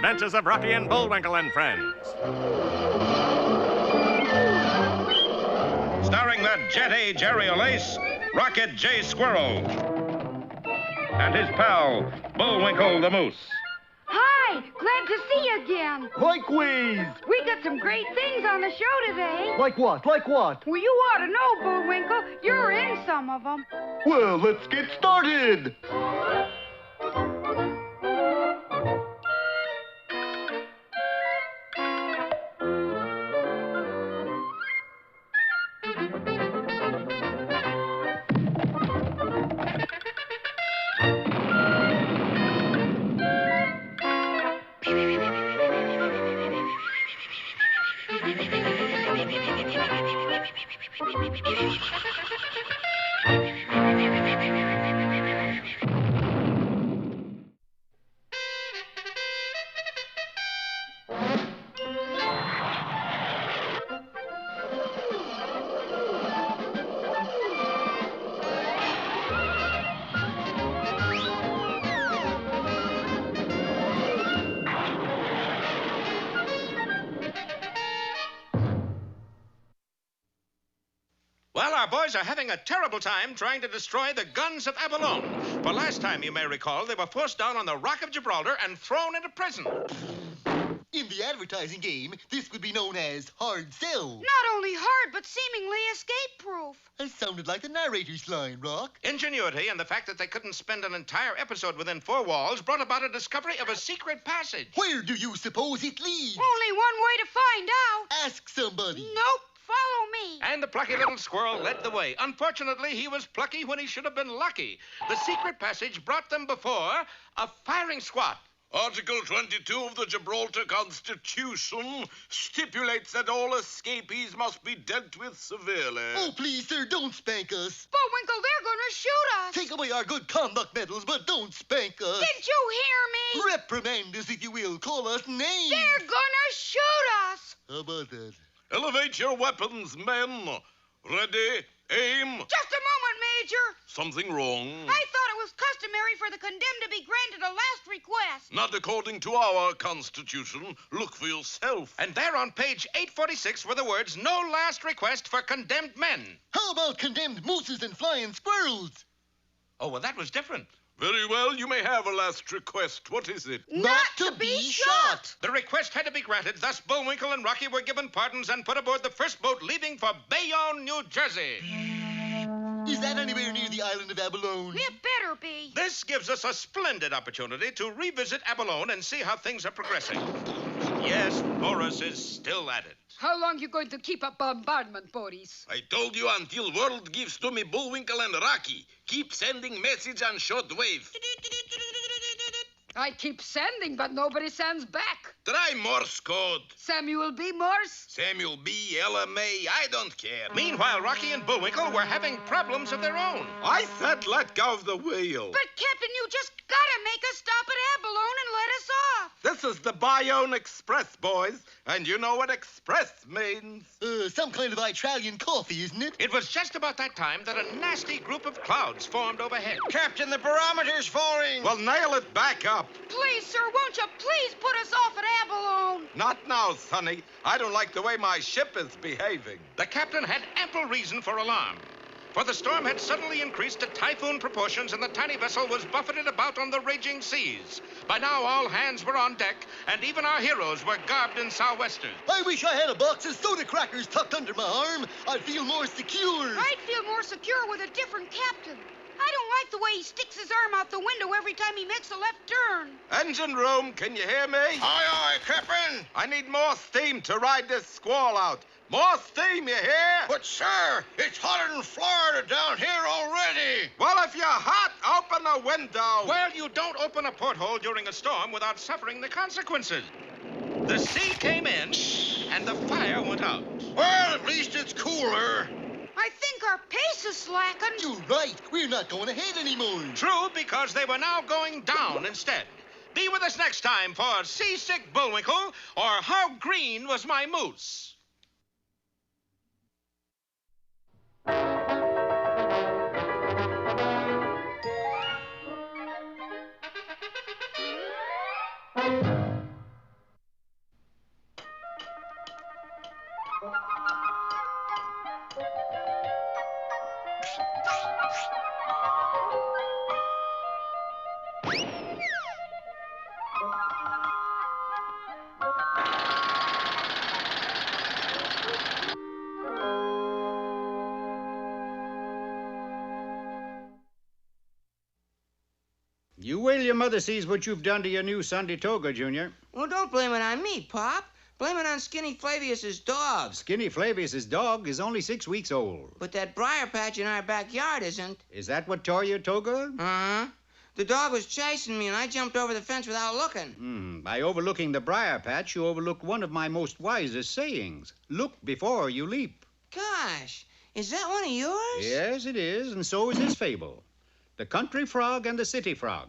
Adventures of Rocky and Bullwinkle and Friends. Starring that jet-age aerial ace, Rocket J. Squirrel. And his pal, Bullwinkle the Moose. Hi, glad to see you again. Likewise. We got some great things on the show today. Like what? Like what? Well, you ought to know, Bullwinkle. You're in some of them. Well, let's get started. Well, our boys are having a terrible time trying to destroy the guns of Abalone. For last time, you may recall, they were forced down on the Rock of Gibraltar and thrown into prison. In the advertising game, this would be known as hard sell. Not only hard, but seemingly escape-proof. That sounded like the narrator's line, Rock. Ingenuity and the fact that they couldn't spend an entire episode within four walls brought about a discovery of a secret passage. Where do you suppose it leads? Only one way to find out. Ask somebody. Nope. Follow me. And the plucky little squirrel led the way. Unfortunately, he was plucky when he should have been lucky. The secret passage brought them before a firing squad. Article 22 of the Gibraltar Constitution stipulates that all escapees must be dealt with severely. Oh, please, sir, don't spank us. Bullwinkle, they're gonna shoot us. Take away our good conduct medals, but don't spank us. Did you hear me? Reprimand us, if you will. Call us names. They're gonna shoot us. How about that? Elevate your weapons, men. Ready, aim. Just a moment, Major. Something wrong? I thought it was customary for the condemned to be granted a last request. Not according to our Constitution. Look for yourself. And there on page 846 were the words, "No last request for condemned men." How about condemned mooses and flying squirrels? Oh, well, that was different. Very well, you may have a last request. What is it? Not to be shot. The request had to be granted. Thus, Bullwinkle and Rocky were given pardons and put aboard the first boat leaving for Bayonne, New Jersey. Is that anywhere near the island of Abalone? It better be. This gives us a splendid opportunity to revisit Abalone and see how things are progressing. Yes, Boris is still at it. How long you going to keep up bombardment, Boris? I told you until world gives to me Bullwinkle and Rocky. Keep sending message on shortwave. I keep sending, but nobody sends back. Try Morse code. Samuel B. Morse? Samuel B. LMA, I don't care. Meanwhile, Rocky and Bullwinkle were having problems of their own. I said let go of the wheel. But, Captain, you just gotta make us stop at Abalone and let us off. This is the Bayonne Express, boys. And you know what express means. Some kind of Italian coffee, isn't it? It was just about that time that a nasty group of clouds formed overhead. Captain, the barometer's falling. Well, nail it back up. Please, sir, won't you please put us off at Abalone? Not now, Sonny. I don't like the way my ship is behaving. The captain had ample reason for alarm. For the storm had suddenly increased to typhoon proportions, and the tiny vessel was buffeted about on the raging seas. By now, all hands were on deck, and even our heroes were garbed in sou'westers. I wish I had a box of soda crackers tucked under my arm. I'd feel more secure. I'd feel more secure with a different captain. I don't like the way he sticks his arm out the window every time he makes a left turn. Engine room, can you hear me? Aye, aye, Captain. I need more steam to ride this squall out. More steam, you hear? But, sir, it's hotter than Florida down here already. Well, if you're hot, open a window. Well, you don't open a porthole during a storm without suffering the consequences. The sea came in, and the fire went out. Well, at least it's cooler. I think our pace is slackened. You're right. We're not going ahead anymore. True, because they were now going down instead. Be with us next time for Seasick Bullwinkle or How Green Was My Moose. You wait till your mother sees what you've done to your new Sunday toga, Junior. Well, don't blame it on me, Pop. Blame it on Skinny Flavius's dog. Skinny Flavius's dog is only 6 weeks old. But that briar patch in our backyard isn't. Is that what tore your toga? Uh-huh. The dog was chasing me, and I jumped over the fence without looking. By overlooking the briar patch, you overlooked one of my most wisest sayings. Look before you leap. Gosh, is that one of yours? Yes, it is, and so is his fable. The country frog and the city frog.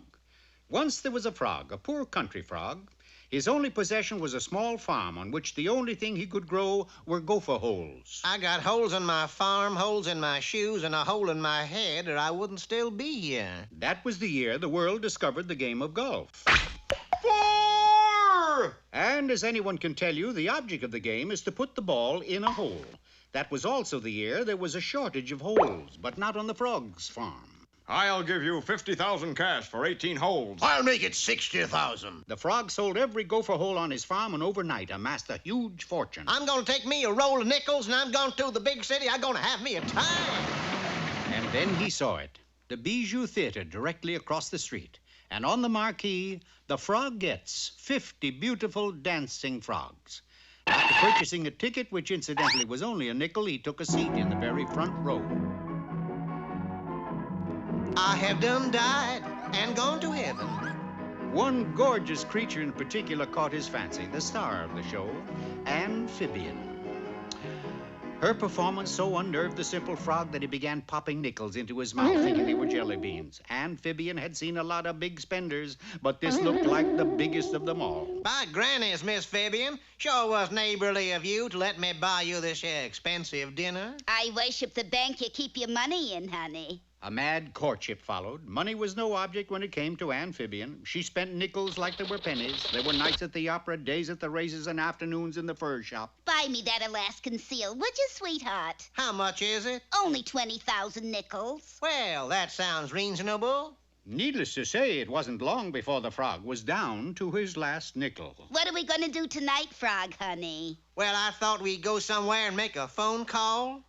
Once there was a frog, a poor country frog. His only possession was a small farm on which the only thing he could grow were gopher holes. I got holes in my farm, holes in my shoes, and a hole in my head, or I wouldn't still be here. That was the year the world discovered the game of golf. 4! And as anyone can tell you, the object of the game is to put the ball in a hole. That was also the year there was a shortage of holes, but not on the frog's farm. I'll give you 50,000 cash for 18 holes. I'll make it 60,000. The frog sold every gopher hole on his farm and overnight amassed a huge fortune. I'm going to take me a roll of nickels, and I'm going to the big city. I'm going to have me a time. And then he saw it. The Bijou Theater directly across the street. And on the marquee, the frog gets 50 beautiful dancing frogs. After purchasing a ticket, which incidentally was only a nickel, he took a seat in the very front row. I have done died and gone to heaven. One gorgeous creature in particular caught his fancy, the star of the show, Amphibian. Her performance so unnerved the simple frog that he began popping nickels into his mouth, thinking they were jelly beans. Amphibian had seen a lot of big spenders, but this looked like the biggest of them all. By grannies, Miss Fabian, sure was neighborly of you to let me buy you this here expensive dinner. I worship the bank you keep your money in, honey. A mad courtship followed. Money was no object when it came to Amphibian. She spent nickels like they were pennies. There were nights at the opera, days at the races, and afternoons in the fur shop. Buy me that Alaskan seal, would you, sweetheart? How much is it? Only 20,000 nickels. Well, that sounds reasonable. Needless to say, it wasn't long before the frog was down to his last nickel. What are we going to do tonight, Frog, honey? Well, I thought we'd go somewhere and make a phone call.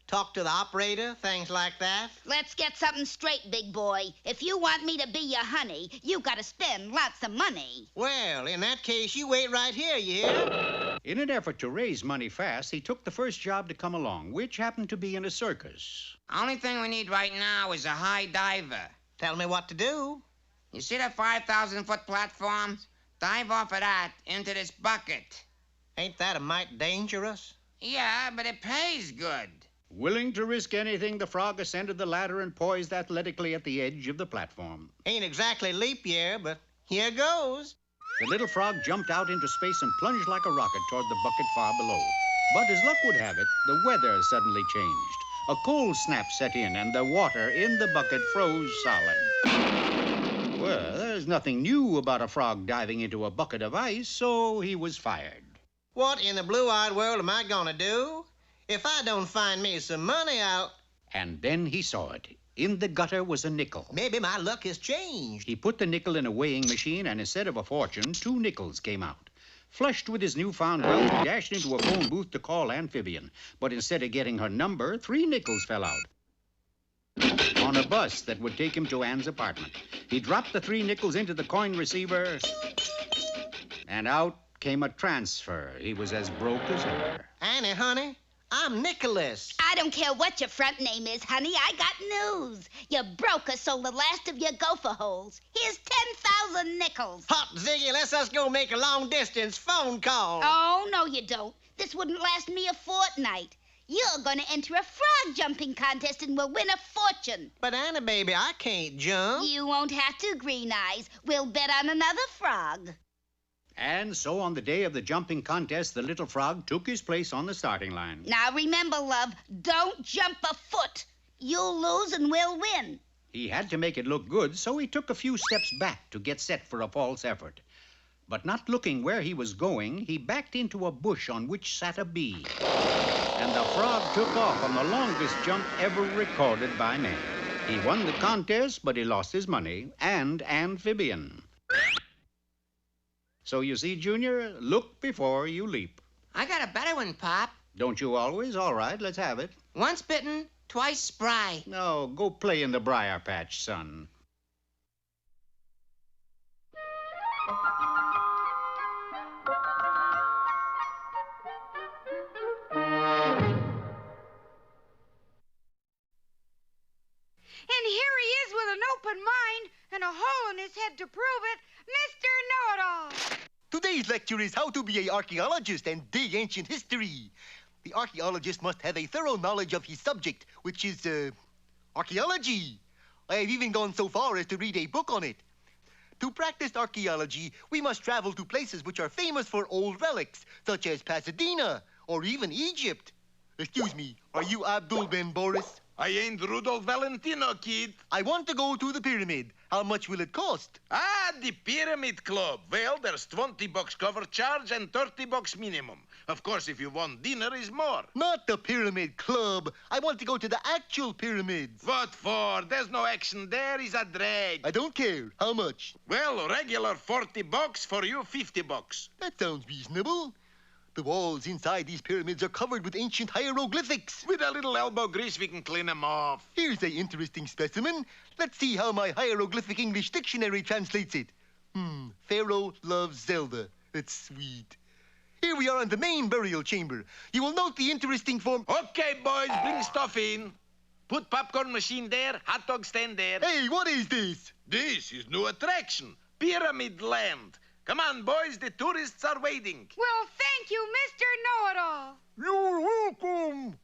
Talk to the operator, things like that. Let's get something straight, big boy. If you want me to be your honey, you gotta spend lots of money. Well, in that case, you wait right here, you hear? In an effort to raise money fast, he took the first job to come along, which happened to be in a circus. Only thing we need right now is a high diver. Tell me what to do. You see that 5,000-foot platform? Dive off of that into this bucket. Ain't that a mite dangerous? Yeah, but it pays good. Willing to risk anything, the frog ascended the ladder and poised athletically at the edge of the platform. Ain't exactly leap year, but here goes. The little frog jumped out into space and plunged like a rocket toward the bucket far below. But as luck would have it, the weather suddenly changed. A cold snap set in, and the water in the bucket froze solid. Well, there's nothing new about a frog diving into a bucket of ice, so he was fired. What in the blue-eyed world am I gonna do? If I don't find me some money, I'll... And then he saw it. In the gutter was a nickel. Maybe my luck has changed. He put the nickel in a weighing machine, and instead of a fortune, 2 nickels came out. Flushed with his newfound wealth, he dashed into a phone booth to call Amphibian. But instead of getting her number, 3 nickels fell out. On a bus that would take him to Anne's apartment. He dropped the 3 nickels into the coin receiver, and out came a transfer. He was as broke as ever. Annie, honey, I'm Nicholas. I don't care what your front name is, honey. I got news. Your broker sold the last of your gopher holes. Here's 10,000 nickels. Hot, Ziggy, let's us go make a long-distance phone call. Oh, no, you don't. This wouldn't last me a fortnight. You're going to enter a frog jumping contest and will win a fortune. But, Anna, baby, I can't jump. You won't have to, Green Eyes. We'll bet on another frog. And so on the day of the jumping contest, the little frog took his place on the starting line. Now remember, love, don't jump a foot. You'll lose and we'll win. He had to make it look good, so he took a few steps back to get set for a false effort. But not looking where he was going, he backed into a bush on which sat a bee. And the frog took off on the longest jump ever recorded by man. He won the contest, but he lost his money and amphibian. So you see, Junior, look before you leap. I got a better one, Pop. Don't you always? All right, let's have it. Once bitten, twice spry. No, go play in the briar patch, son. And here he is with an open mind and a hole in his head to prove it, Mr. Know-It-All. Today's lecture is how to be an archaeologist and dig ancient history. The archaeologist must have a thorough knowledge of his subject, which is, archaeology. I have even gone so far as to read a book on it. To practice archaeology, we must travel to places which are famous for old relics, such as Pasadena or even Egypt. Excuse me, are you Abdul Ben Boris? I ain't Rudolph Valentino, kid. I want to go to the pyramid. How much will it cost? Ah, the Pyramid Club. Well, there's $20 cover charge and $30 minimum. Of course, if you want dinner, is more. Not the Pyramid Club. I want to go to the actual pyramids. What for? There's no action there. Is a drag. I don't care. How much? Well, regular $40, for you $50. That sounds reasonable. The walls inside these pyramids are covered with ancient hieroglyphics. With a little elbow grease, we can clean them off. Here's an interesting specimen. Let's see how my hieroglyphic English dictionary translates it. Pharaoh loves Zelda. That's sweet. Here we are in the main burial chamber. You will note the interesting form... Okay, boys, bring stuff in. Put popcorn machine there, hot dog stand there. Hey, what is this? This is new attraction, Pyramid Land. Come on, boys, the tourists are waiting. Well, thank you, Mr. Know-It-All. You're welcome.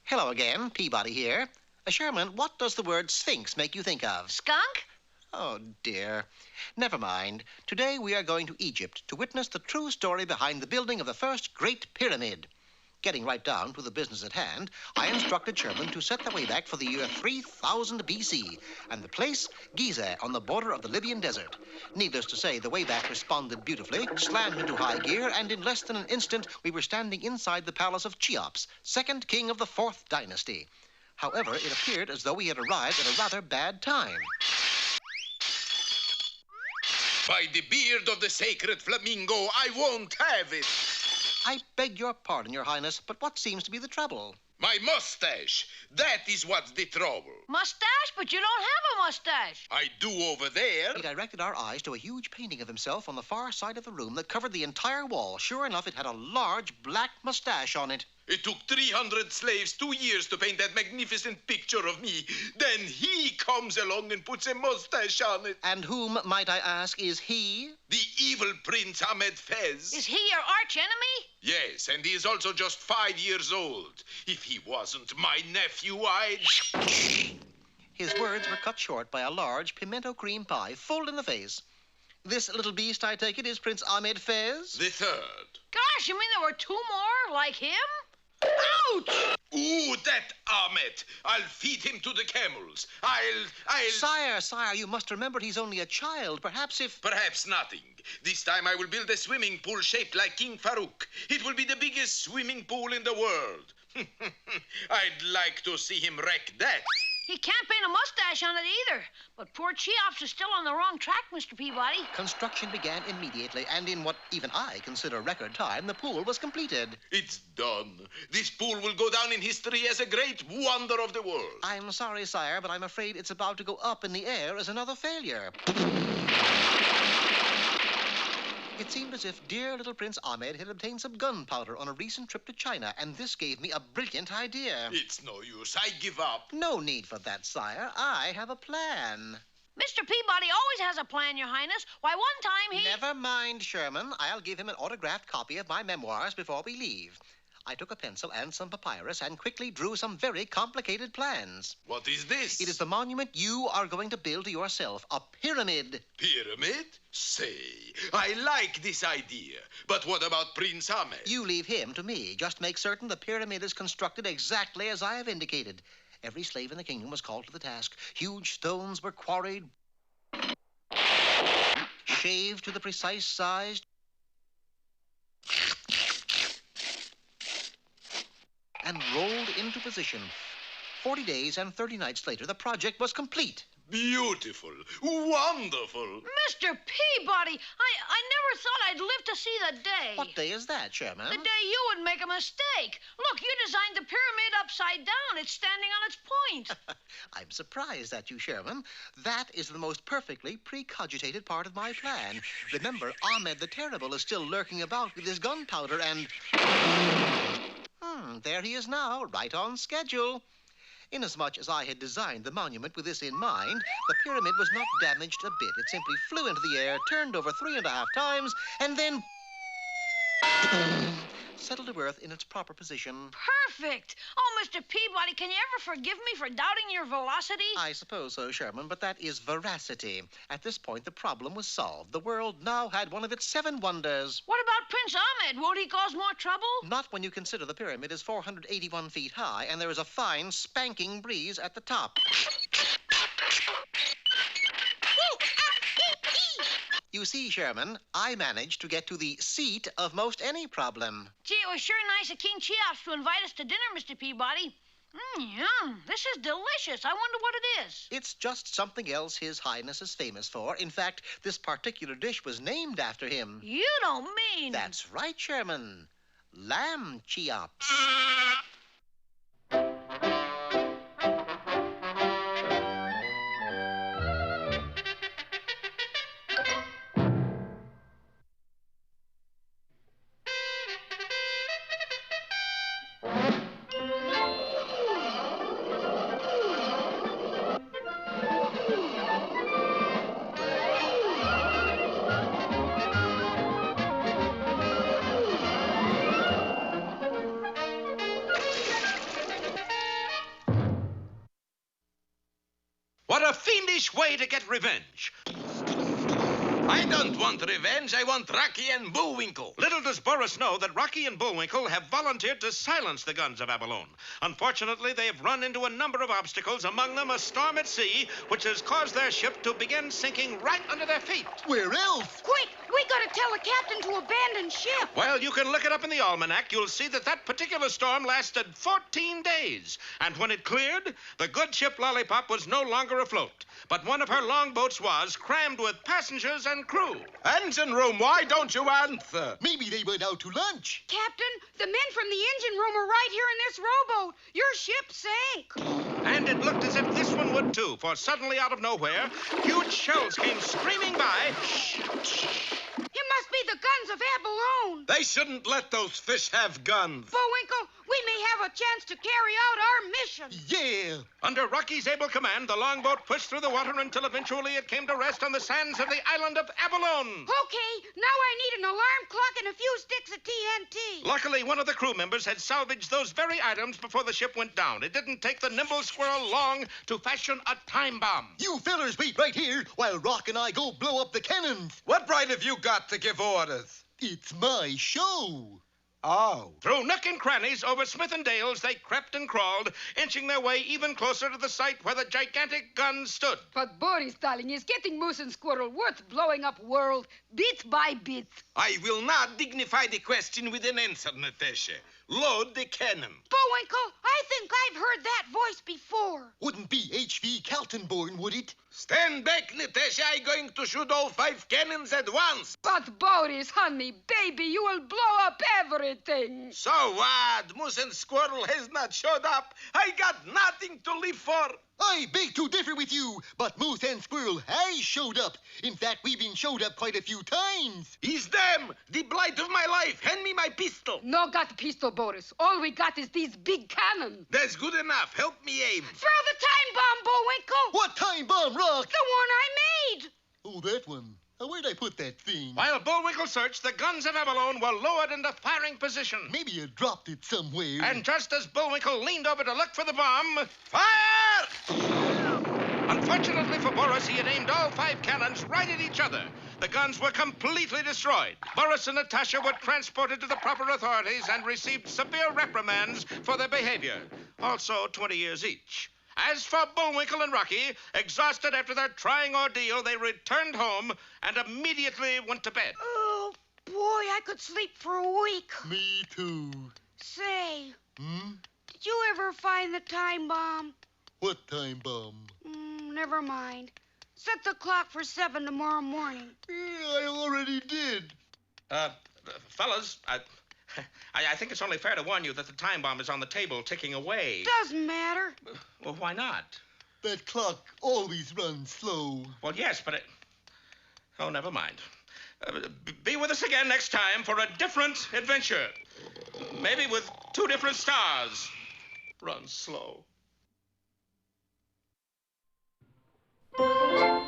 Hello again, Peabody here. Sherman, what does the word Sphinx make you think of? Skunk? Oh, dear. Never mind. Today we are going to Egypt to witness the true story behind the building of the first Great Pyramid. Getting right down to the business at hand, I instructed Sherman to set the way back for the year 3000 BC, and the place, Giza, on the border of the Libyan desert. Needless to say, the Wayback responded beautifully, slammed into high gear, and in less than an instant, we were standing inside the palace of Cheops, second king of the 4th dynasty. However, it appeared as though we had arrived at a rather bad time. By the beard of the sacred flamingo, I won't have it. I beg your pardon, Your Highness, but what seems to be the trouble? My mustache. That is what's the trouble. Mustache? But you don't have a mustache. I do over there. He directed our eyes to a huge painting of himself on the far side of the room that covered the entire wall. Sure enough, it had a large black mustache on it. It took 300 slaves 2 years to paint that magnificent picture of me. Then he comes along and puts a mustache on it. And whom, might I ask, is he? The evil Prince Ahmed Fez. Is he your arch enemy? Yes, and he is also just 5 years old. If he wasn't my nephew, I'd... His words were cut short by a large pimento cream pie full in the face. This little beast, I take it, is Prince Ahmed Fez? The third. Gosh, you mean there were 2 more like him? Ouch! Ooh, that Ahmed. I'll feed him to the camels. I'll... Sire, you must remember he's only a child. Perhaps nothing. This time I will build a swimming pool shaped like King Farouk. It will be the biggest swimming pool in the world. I'd like to see him wreck that. He can't paint a mustache on it either. But poor Cheops is still on the wrong track, Mr. Peabody. Construction began immediately, and in what even I consider record time, the pool was completed. It's done. This pool will go down in history as a great wonder of the world. I'm sorry, sire, but I'm afraid it's about to go up in the air as another failure. It seemed as if dear little Prince Ahmed had obtained some gunpowder on a recent trip to China, and this gave me a brilliant idea. It's no use. I give up. No need for that, sire. I have a plan. Mr. Peabody always has a plan, Your Highness. Why, one time he... Never mind, Sherman. I'll give him an autographed copy of my memoirs before we leave. I took a pencil and some papyrus and quickly drew some very complicated plans. What is this? It is the monument you are going to build to yourself, a pyramid. Pyramid? Say, I like this idea. But what about Prince Ahmed? You leave him to me. Just make certain the pyramid is constructed exactly as I have indicated. Every slave in the kingdom was called to the task. Huge stones were quarried, shaved to the precise size, and rolled into position. 40 days and 30 nights later, the project was complete. Beautiful. Wonderful. Mr. Peabody, I never thought I'd live to see the day. What day is that, Sherman? The day you would make a mistake. Look, you designed the pyramid upside down. It's standing on its point. I'm surprised at you, Sherman. That is the most perfectly precogitated part of my plan. Remember, Ahmed the Terrible is still lurking about with his gunpowder and... there he is now, right on schedule. Inasmuch as I had designed the monument with this in mind, the pyramid was not damaged a bit. It simply flew into the air, turned over 3.5 times, and then settled to earth in its proper position. Perfect. Oh, Mr. Peabody, can you ever forgive me for doubting your velocity? I suppose so, Sherman, but that is veracity. At this point, the problem was solved. The world now had one of its 7 wonders. What about Prince Ahmed? Won't he cause more trouble? Not when you consider the pyramid is 481 feet high, and there is a fine, spanking breeze at the top. You see, Sherman, I managed to get to the seat of most any problem. Gee, it was sure nice of King Cheops to invite us to dinner, Mr. Peabody. Yum. This is delicious. I wonder what it is. It's just something else His Highness is famous for. In fact, this particular dish was named after him. You don't mean... That's right, Sherman. Lamb Cheops. What a fiendish way to get revenge. I don't want revenge. I want Rocky and Bullwinkle. Little does Boris know that Rocky and Bullwinkle have volunteered to silence the guns of Abalone. Unfortunately, they have run into a number of obstacles, among them a storm at sea, which has caused their ship to begin sinking right under their feet. Where else? Quick, we gotta tell the captain to abandon ship. Well, you can look it up in the almanac. You'll see that that particular storm lasted 14 days. And when it cleared, the good ship Lollipop was no longer afloat. But one of her longboats was, crammed with passengers and crew. Engine room, why don't you answer? Maybe they went out to lunch. Captain, the men from the engine room are right here in this rowboat. Your ship sank. And it looked as if this one would too, for suddenly out of nowhere, huge shells came screaming by. It must be the guns of Abalone. They shouldn't let those fish have guns. Bullwinkle, we may have a chance to carry out our mission. Yeah. Under Rocky's able command, the longboat pushed through the water until eventually it came to rest on the sands of the island of Abalone. Okay, now I need an alarm clock and a few sticks of TNT. Luckily, one of the crew members had salvaged those very items before the ship went down. It didn't take the nimble squirrel long to fashion a time bomb. You fellers wait right here while Rock and I go blow up the cannons. What right have you got to give orders? It's my show. Oh. Through nook and crannies, over Smith and Dales, they crept and crawled, inching their way even closer to the site where the gigantic guns stood. But Boris, darling, is getting Moose and Squirrel worth blowing up world bit by bit. I will not dignify the question with an answer, Natasha. Load the cannon. Bullwinkle, I think I've heard that voice before. Wouldn't be H.V. Kaltenborn, would it? Stand back, Natasha. I'm going to shoot all 5 cannons at once. But Boris, honey, baby, you will blow up everything. So what? Moose and Squirrel has not showed up. I got nothing to live for. I beg to differ with you, but Moose and Squirrel has showed up. In fact, we've been showed up quite a few times. It's them, the blight of my life. Hand me my pistol. No got pistol, Boris. All we got is these big cannons. That's good enough. Help me aim. Throw the time bomb, Bullwinkle. What time bomb, Rock? The one I that one. Now, where'd I put that thing? While Bullwinkle searched, the guns of Abalone were lowered into firing position. Maybe you dropped it somewhere. And just as Bullwinkle leaned over to look for the bomb, fire! Unfortunately for Boris, he had aimed all 5 cannons right at each other. The guns were completely destroyed. Boris and Natasha were transported to the proper authorities and received severe reprimands for their behavior. Also 20 years each. As for Bullwinkle and Rocky, exhausted after their trying ordeal, they returned home and immediately went to bed. Oh, boy, I could sleep for a week. Me too. Say, Did you ever find the time bomb? What time bomb? Never mind. Set the clock for 7 tomorrow morning. I already did. Fellas, I think it's only fair to warn you that the time bomb is on the table ticking away. Doesn't matter. Well, why not? That clock always runs slow. Well, yes, but oh, never mind. Be with us again next time for a different adventure. Maybe with 2 different stars. Run slow. Well,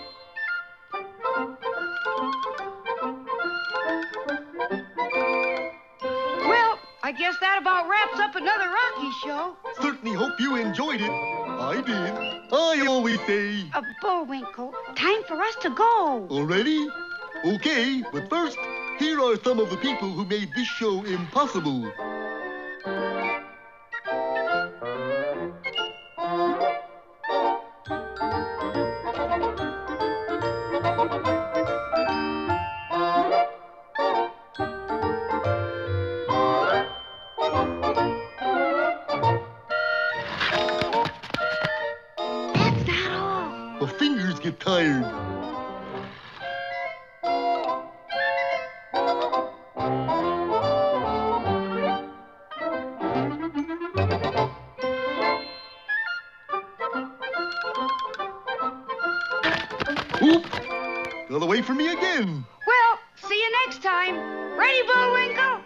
I guess that about wraps up another Rocky show. Certainly hope you enjoyed it. I did. I always say... Bullwinkle, time for us to go. Already? Okay, but first, here are some of the people who made this show impossible. Get tired. Oop! Got away from me again. Well, see you next time. Ready, Bullwinkle?